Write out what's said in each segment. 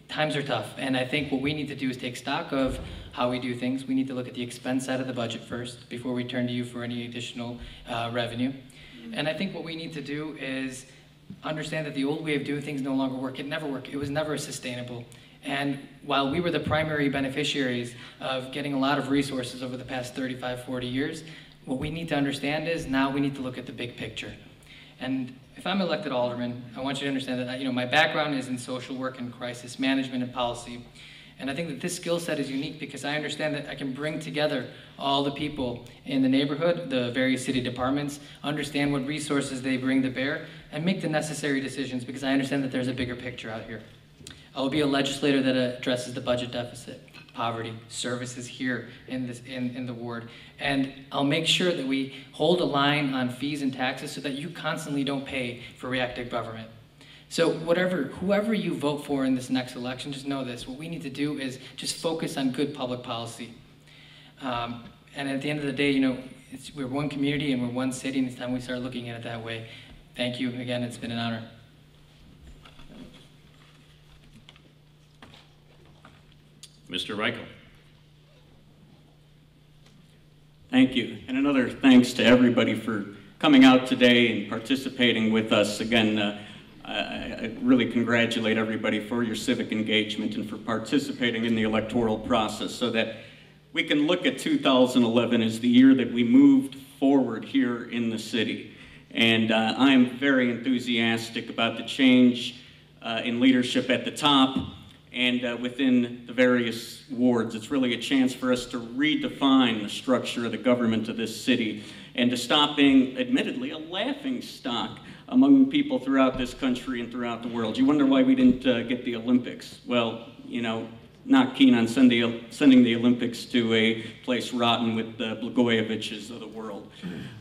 times are tough, and I think what we need to do is take stock of how we do things. We need to look at the expense side of the budget first before we turn to you for any additional revenue. And I think what we need to do is understand that the old way of doing things no longer work. It never worked. It was never sustainable. And while we were the primary beneficiaries of getting a lot of resources over the past 35, 40 years, what we need to understand is now we need to look at the big picture. And if I'm elected alderman, I want you to understand that my background is in social work and crisis management and policy. And I think that this skill set is unique because I understand that I can bring together all the people in the neighborhood, the various city departments, understand what resources they bring to bear, and make the necessary decisions because I understand that there's a bigger picture out here. I will be a legislator that addresses the budget deficit, poverty, services here in the ward. And I'll make sure that we hold a line on fees and taxes so that you constantly don't pay for reactive government. So whoever you vote for in this next election, just know this. What we need to do is just focus on good public policy. And at the end of the day, we're one community and we're one city, and it's time we start looking at it that way. Thank you. Again, it's been an honor. Mr. Reichel. Thank you. And another thanks to everybody for coming out today and participating with us. Again, I really congratulate everybody for your civic engagement and for participating in the electoral process so that we can look at 2011 as the year that we moved forward here in the city. And I am very enthusiastic about the change in leadership at the top and within the various wards. It's really a chance for us to redefine the structure of the government of this city and to stop being, admittedly, a laughing stock among people throughout this country and throughout the world. You wonder why we didn't get the Olympics. Well, not keen on sending the Olympics to a place rotten with the Blagojeviches of the world.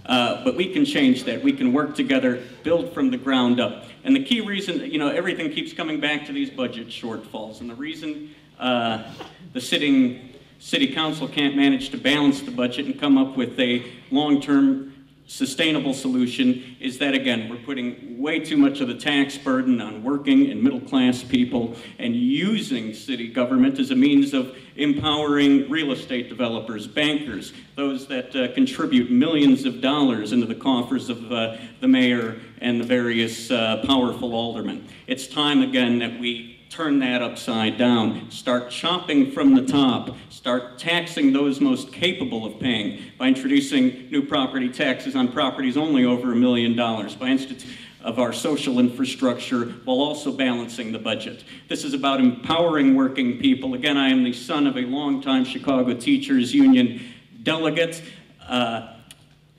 But we can change that. We can work together, build from the ground up. And the key reason, everything keeps coming back to these budget shortfalls. And the reason the sitting city council can't manage to balance the budget and come up with a long-term sustainable solution is that, again, we're putting way too much of the tax burden on working and middle-class people and using city government as a means of empowering real estate developers, bankers, those that contribute millions of dollars into the coffers of the mayor and the various powerful aldermen. It's time, again, that we turn that upside down, start chopping from the top, start taxing those most capable of paying by introducing new property taxes on properties only over $1 million, by instituting of our social infrastructure while also balancing the budget. This is about empowering working people. Again, I am the son of a longtime Chicago Teachers Union delegate,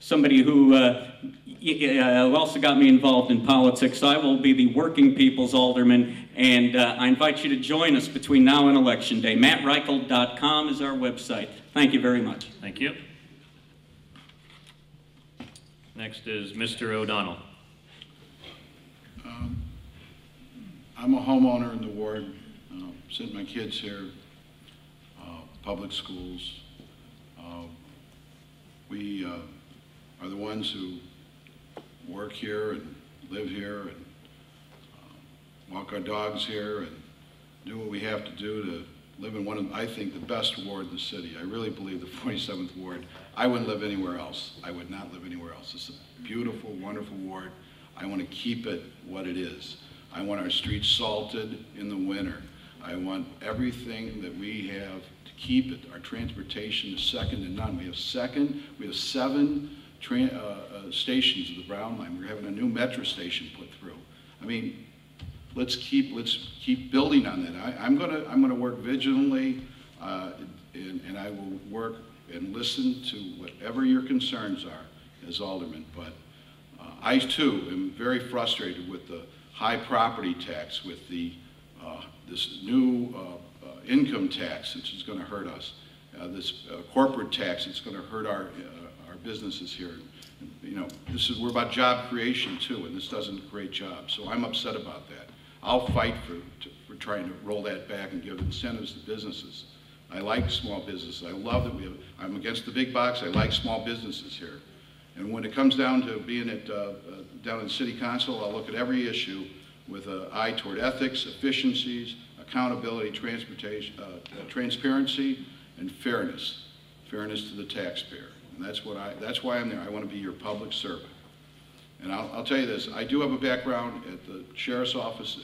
somebody who also got me involved in politics. So I will be the working people's alderman, and I invite you to join us between now and Election Day. MattReichel.com is our website. Thank you very much. Thank you. Next is Mr. O'Donnell. I'm a homeowner in the ward, sent my kids here, public schools. We are the ones who work here and live here and walk our dogs here and do what we have to do to live in one of, I think, the best ward in the city. I really believe the 47th ward. I wouldn't live anywhere else. I would not live anywhere else. It's a beautiful, wonderful ward. I want to keep it what it is. I want our streets salted in the winter. I want everything that we have to keep it. Our transportation is second to none. We have 7 stations of the Brown Line. We're having a new metro station put through. I mean, let's keep building on that. I'm gonna work vigilantly, and I will work and listen to whatever your concerns are as alderman. But I too am very frustrated with the high property tax, with the this new income tax, which is going to hurt us. This corporate tax, it's going to hurt our businesses here. We're about job creation too, and this doesn't create jobs. So I'm upset about that. I'll fight for trying to roll that back and give incentives to businesses. I like small businesses. I love that I'm against the big box. I like small businesses here. And when it comes down to being down in city council, I'll look at every issue with an eye toward ethics, efficiencies, accountability, transparency, and fairness to the taxpayer. And that's why I'm there. I want to be your public servant. And I'll tell you this, I do have a background at the Sheriff's Office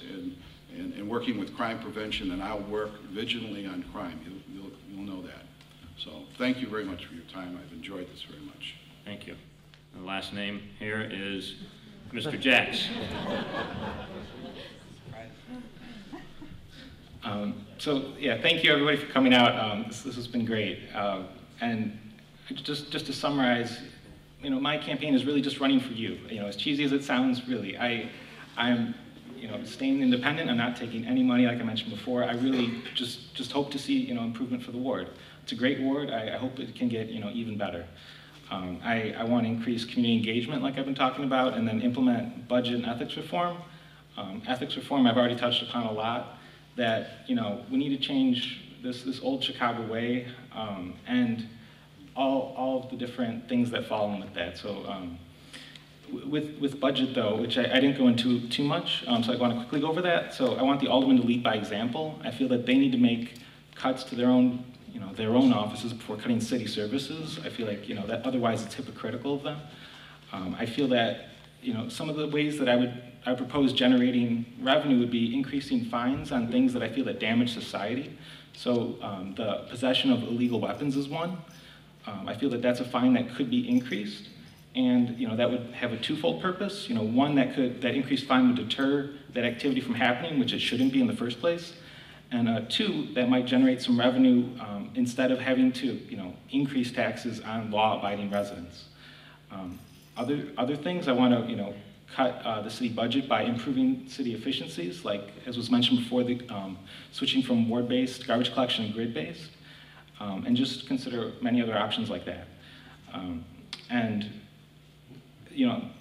and working with crime prevention, and I'll work vigilantly on crime. You'll know that. So thank you very much for your time. I've enjoyed this very much. Thank you. The last name here is Mr. Jacks. So yeah, thank you everybody for coming out. This has been great. And just to summarize, my campaign is really just running for you. As cheesy as it sounds, really, I'm staying independent. I'm not taking any money, like I mentioned before. I really just hope to see improvement for the ward. It's a great ward. I hope it can get even better. I want to increase community engagement, like I've been talking about, and then implement budget and ethics reform. Ethics reform I've already touched upon a lot. That we need to change this old Chicago way, and all of the different things that fall in with that. So with budget though, which I didn't go into too much, so I want to quickly go over that. So I want the aldermen to lead by example. I feel that they need to make cuts to their own offices before cutting city services. I feel like that otherwise it's hypocritical of them. I feel that some of the ways that I propose generating revenue would be increasing fines on things that I feel that damage society. So the possession of illegal weapons is one. I feel that that's a fine that could be increased, and that would have a twofold purpose. One, that increased fine would deter that activity from happening, which it shouldn't be in the first place, and two, that might generate some revenue instead of having to increase taxes on law-abiding residents. Other things, I want to cut the city budget by improving city efficiencies, like as was mentioned before, the switching from ward-based garbage collection and grid-based. And just consider many other options like that.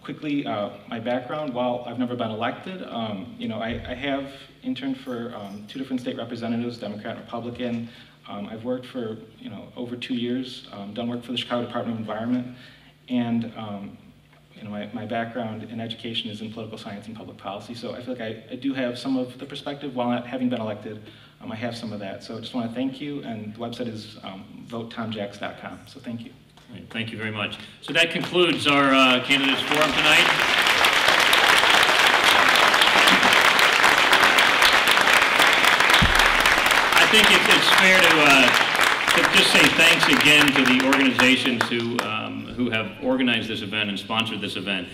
Quickly, my background, while I've never been elected, I have interned for 2 different state representatives, Democrat and Republican. I've worked for, over 2 years, done work for the Chicago Department of Environment, and my background in education is in political science and public policy, so I feel like I do have some of the perspective while not having been elected. I have some of that, so I just want to thank you, and the website is votetomjacks.com, so thank you. Right, thank you very much. So that concludes our candidates forum tonight. I think it's fair to just say thanks again to the organizations who have organized this event and sponsored this event.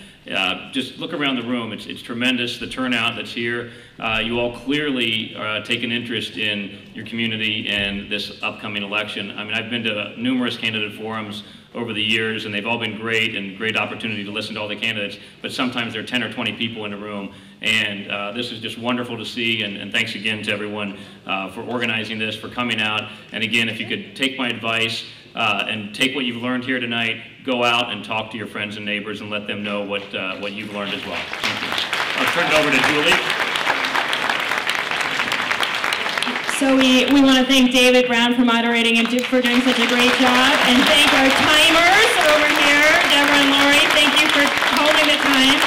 Just look around the room. It's tremendous, the turnout that's here. You all clearly take an interest in your community and this upcoming election. I mean, I've been to numerous candidate forums over the years, and they've all been great and great opportunity to listen to all the candidates, but sometimes there are 10 or 20 people in a room, and this is just wonderful to see, and thanks again to everyone for organizing this, for coming out, and again, if you could take my advice and take what you've learned here tonight, go out and talk to your friends and neighbors and let them know what you've learned as well. Thank you. I'll turn it over to Julie. So we want to thank David Brown for moderating and for doing such a great job, and thank our timers over here, Deborah and Lori. Thank you for holding the time,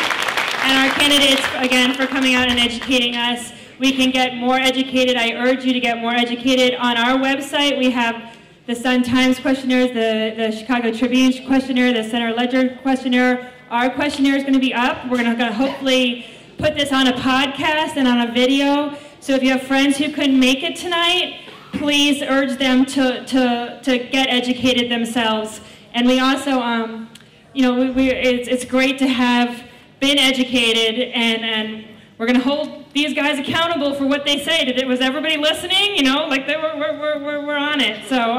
and our candidates again for coming out and educating us. We can get more educated. I urge you to get more educated. On our website, we have the Sun-Times questionnaires, the Chicago Tribune questionnaire, the Center Ledger questionnaire. Our questionnaire is going to be up. We're going to hopefully put this on a podcast and on a video. So if you have friends who couldn't make it tonight, please urge them to get educated themselves. And we also, it's great to have been educated, and we're going to hold these guys accountable for what they say. Was everybody listening? Like we're on it. So,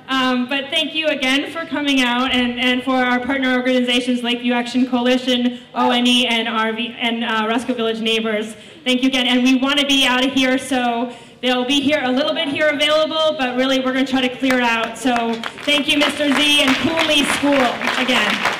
but thank you again for coming out, and for our partner organizations, Lakeview Action Coalition, ONE, and Roscoe Village Neighbors. Thank you again, and we want to be out of here, so they'll be here a little bit here available, but really we're going to try to clear it out. So thank you, Mr. Z and Cooley School again.